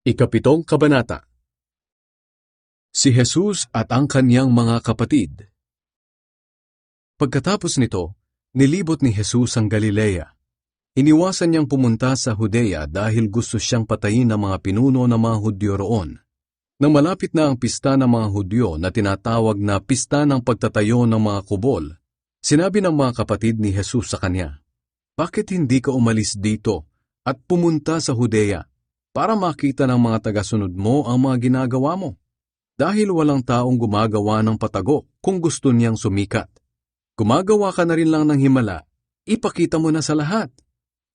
Ikapitong Kabanata. Si Jesus at ang kanyang mga kapatid. Pagkatapos nito, nilibot ni Jesus ang Galilea. Iniwasan niyang pumunta sa Judea dahil gusto siyang patayin ng mga pinuno ng mga Hudyo roon. Nang malapit na ang pista ng mga Hudyo na tinatawag na pista ng pagtatayo ng mga kubol, sinabi ng mga kapatid ni Jesus sa kanya, "Bakit hindi ka umalis dito at pumunta sa Judea para makita ng mga tagasunod mo ang mga ginagawa mo? Dahil walang taong gumagawa ng patago kung gusto niyang sumikat. Gumagawa ka na rin lang ng himala, ipakita mo na sa lahat."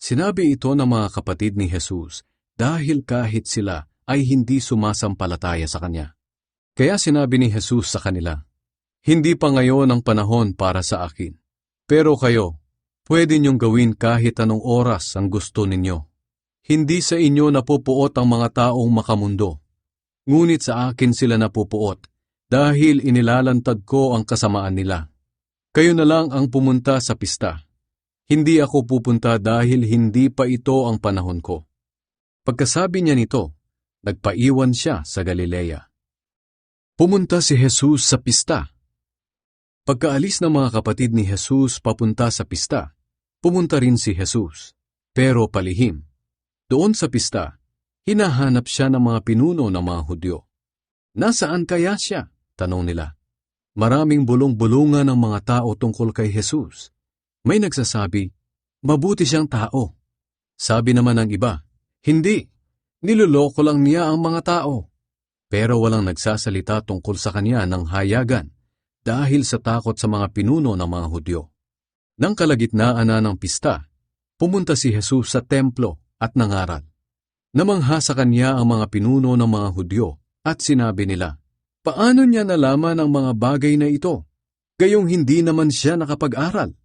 Sinabi ito ng mga kapatid ni Jesus dahil kahit sila ay hindi sumasampalataya sa kanya. Kaya sinabi ni Jesus sa kanila, "Hindi pa ngayon ang panahon para sa akin. Pero kayo, pwede niyong gawin kahit anong oras ang gusto ninyo. Hindi sa inyo napupuot ang mga taong makamundo. Ngunit sa akin sila napupuot dahil inilalantad ko ang kasamaan nila. Kayo na lang ang pumunta sa pista. Hindi ako pupunta dahil hindi pa ito ang panahon ko." Pagkasabi niya nito, nagpaiwan siya sa Galilea. Pumunta si Jesus sa pista. Pagkaalis ng mga kapatid ni Jesus papunta sa pista, pumunta rin si Jesus, pero palihim. Doon sa pista, hinahanap siya ng mga pinuno ng mga Hudyo. "Nasaan kaya siya?" tanong nila. Maraming bulong-bulungan ng mga tao tungkol kay Jesus. May nagsasabi, "Mabuti siyang tao." Sabi naman ng iba, "Hindi, niloloko lang niya ang mga tao." Pero walang nagsasalita tungkol sa kanya ng hayagan dahil sa takot sa mga pinuno ng mga Hudyo. Nang kalagitnaan na ng pista, pumunta si Jesus sa templo at nangaral. Namangha sa kanya ang mga pinuno ng mga Hudyo at sinabi nila, "Paano niya nalaman ang mga bagay na ito? Gayong hindi naman siya nakapag-aral."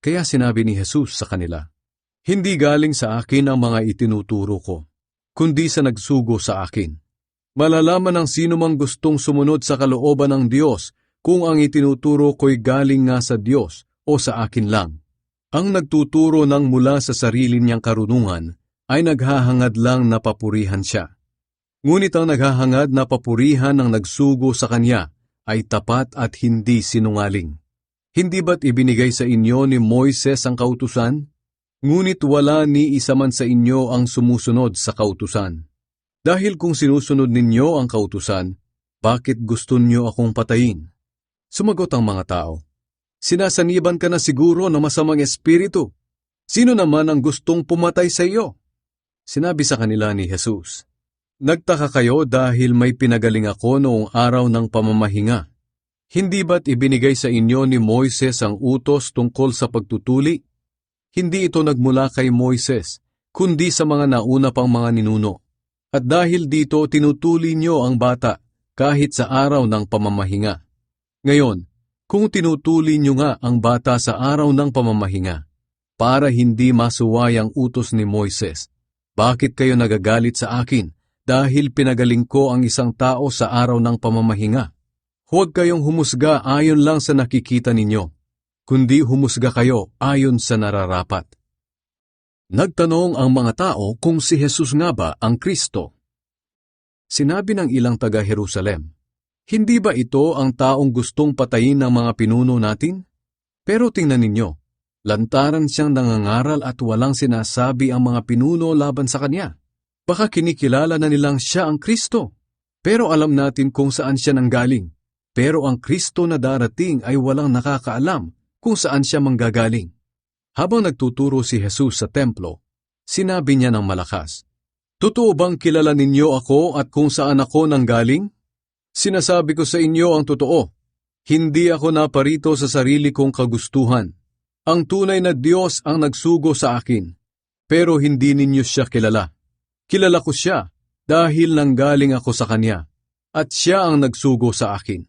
Kaya sinabi ni Jesus sa kanila, "Hindi galing sa akin ang mga itinuturo ko, kundi sa nagsugo sa akin. Malalaman ng sino mang gustong sumunod sa kalooban ng Diyos kung ang itinuturo ko'y galing nga sa Diyos o sa akin lang. Ang nagtuturo ng mula sa sarili niyang karunungan ay naghahangad lang na papurihan siya. Ngunit ang naghahangad na papurihan ng nagsugo sa kanya ay tapat at hindi sinungaling. Hindi ba't ibinigay sa inyo ni Moises ang kautusan? Ngunit wala ni isa man sa inyo ang sumusunod sa kautusan. Dahil kung sinusunod ninyo ang kautusan, bakit gusto niyo akong patayin?" Sumagot ang mga tao, "Sinasaniban ka na siguro ng masamang espiritu. Sino naman ang gustong pumatay sa iyo?" Sinabi sa kanila ni Jesus, "Nagtaka kayo dahil may pinagaling ako noong araw ng pamamahinga. Hindi ba't ibinigay sa inyo ni Moises ang utos tungkol sa pagtutuli? Hindi ito nagmula kay Moises, kundi sa mga nauna pang mga ninuno. At dahil dito tinutuli niyo ang bata kahit sa araw ng pamamahinga. Ngayon, kung tinutuli niyo nga ang bata sa araw ng pamamahinga, para hindi masuway ang utos ni Moises, bakit kayo nagagalit sa akin dahil pinagaling ko ang isang tao sa araw ng pamamahinga? Huwag kayong humusga ayon lang sa nakikita ninyo, kundi humusga kayo ayon sa nararapat." Nagtanong ang mga tao kung si Jesus nga ba ang Kristo. Sinabi ng ilang taga-Jerusalem, "Hindi ba ito ang taong gustong patayin ng mga pinuno natin? Pero tingnan ninyo, lantaran siyang nangangaral at walang sinasabi ang mga pinuno laban sa kanya. Baka kinikilala na nilang siya ang Kristo, pero alam natin kung saan siya nanggaling. Pero ang Kristo na darating ay walang nakakaalam kung saan siya manggagaling." Habang nagtuturo si Jesus sa templo, sinabi niya ng malakas, "Totoo bang kilala ninyo ako at kung saan ako nanggaling? Sinasabi ko sa inyo ang totoo. Hindi ako naparito sa sarili kong kagustuhan. Ang tunay na Diyos ang nagsugo sa akin, pero hindi ninyo siya kilala. Kilala ko siya dahil nanggaling ako sa Kanya, at siya ang nagsugo sa akin."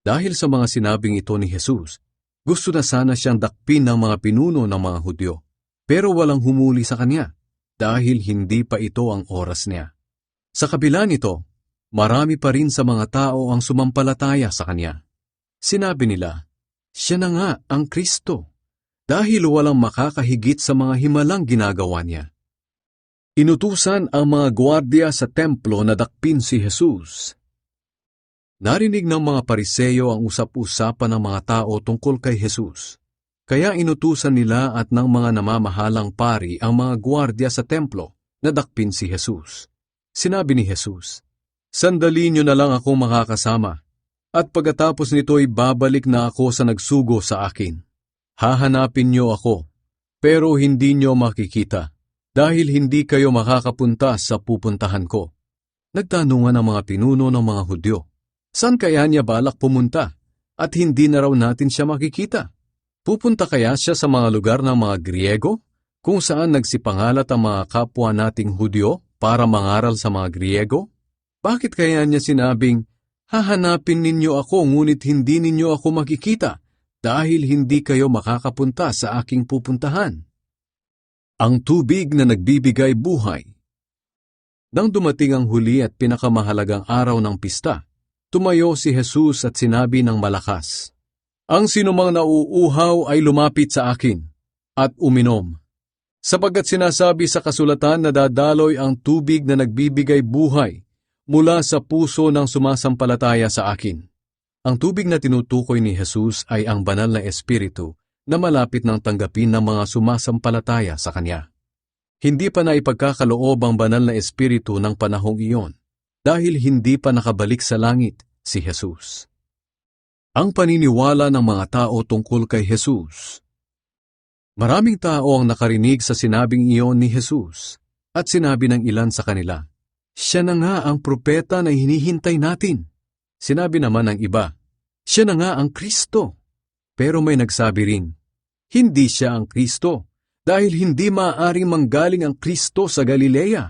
Dahil sa mga sinabing ito ni Jesus, gusto na sana siyang dakpin ng mga pinuno ng mga Hudyo, pero walang humuli sa kanya dahil hindi pa ito ang oras niya. Sa kabila nito, marami pa rin sa mga tao ang sumampalataya sa kanya. Sinabi nila, "Siya na nga ang Kristo," dahil walang makakahigit sa mga himalang ginagawa niya. Inutusan ang mga gwardiya sa templo na dakpin si Jesus. Narinig ng mga Pariseyo ang usap-usapan ng mga tao tungkol kay Jesus. Kaya inutusan nila at ng mga namamahalang pari ang mga gwardiya sa templo na dakpin si Jesus. Sinabi ni Jesus, "Sandali niyo na lang akong makakasama, at pagkatapos nito'y babalik na ako sa nagsugo sa akin. Hahanapin niyo ako, pero hindi niyo makikita, dahil hindi kayo makakapunta sa pupuntahan ko." Nagtanungan ang mga pinuno ng mga Hudyo, saan kaya niya balak pumunta at hindi na raw natin siya makikita? Pupunta kaya siya sa mga lugar ng mga Griego, kung saan nagsipangalat ang mga kapwa nating Hudyo para mangaral sa mga Griego? Bakit kaya niya sinabing, "Hahanapin ninyo ako ngunit hindi ninyo ako makikita dahil hindi kayo makakapunta sa aking pupuntahan"? Ang tubig na nagbibigay buhay. Nang dumating ang huli at pinakamahalagang araw ng pista, tumayo si Jesus at sinabi ng malakas, "Ang sinumang nauuhaw ay lumapit sa akin at uminom. Sapagkat sinasabi sa kasulatan na dadaloy ang tubig na nagbibigay buhay mula sa puso ng sumasampalataya sa akin." Ang tubig na tinutukoy ni Jesus ay ang banal na Espiritu na malapit ng tanggapin ng mga sumasampalataya sa Kanya. Hindi pa naipagkakaloob ang banal na Espiritu ng panahong iyon dahil hindi pa nakabalik sa langit si Jesus. Ang paniniwala ng mga tao tungkol kay Jesus. Maraming tao ang nakarinig sa sinabing iyon ni Jesus at sinabi ng ilan sa kanila, "Siya na nga ang propeta na hinihintay natin." Sinabi naman ng iba, "Siya na nga ang Kristo." Pero may nagsabi rin, "Hindi siya ang Kristo, dahil hindi maaaring manggaling ang Kristo sa Galilea.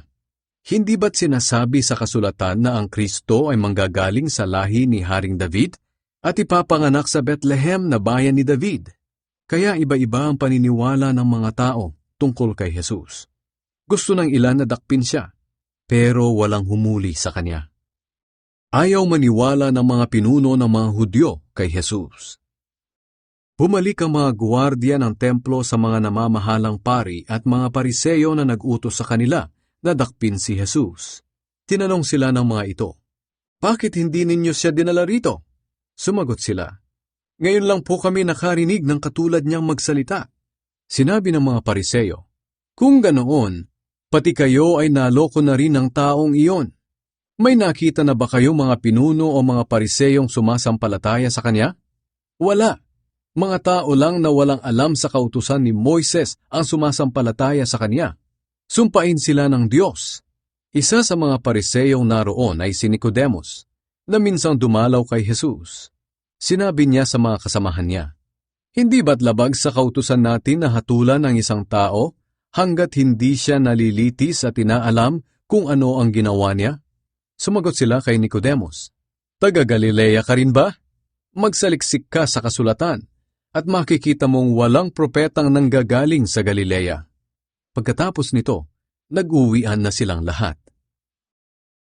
Hindi ba't sinasabi sa kasulatan na ang Kristo ay manggagaling sa lahi ni Haring David at ipapanganak sa Bethlehem na bayan ni David?" Kaya iba-iba ang paniniwala ng mga tao tungkol kay Jesus. Gusto ng ilan na dakpin siya, pero walang humuli sa kanya. Ayaw maniwala ng mga pinuno ng mga Hudyo kay Jesus. Bumalik ang mga guwardiya ng templo sa mga namamahalang pari at mga Pariseyo na nag-utos sa kanila na dakpin si Jesus. Tinanong sila ng mga ito, "Bakit hindi ninyo siya dinala rito?" Sumagot sila, "Ngayon lang po kami nakarinig ng katulad niyang magsalita." Sinabi ng mga Pariseyo, "Kung ganoon, pati kayo ay naloko na rin ng taong iyon. May nakita na ba kayo mga pinuno o mga Pariseyong sumasampalataya sa kanya? Wala. Mga tao lang na walang alam sa kautusan ni Moises ang sumasampalataya sa kanya. Sumpain sila ng Diyos." Isa sa mga Pariseyong naroon ay si Nicodemos, na minsang dumalaw kay Jesus. Sinabi niya sa mga kasamahan niya, "Hindi ba't labag sa kautusan natin na hatulan ang isang tao hanggat hindi siya nalilitis at inaalam kung ano ang ginawa niya?" Sumagot sila kay Nicodemos, "Taga Galilea ka rin ba? Magsaliksik ka sa kasulatan at makikita mong walang propetang nanggagaling sa Galilea." Pagkatapos nito, nag-uwian na silang lahat.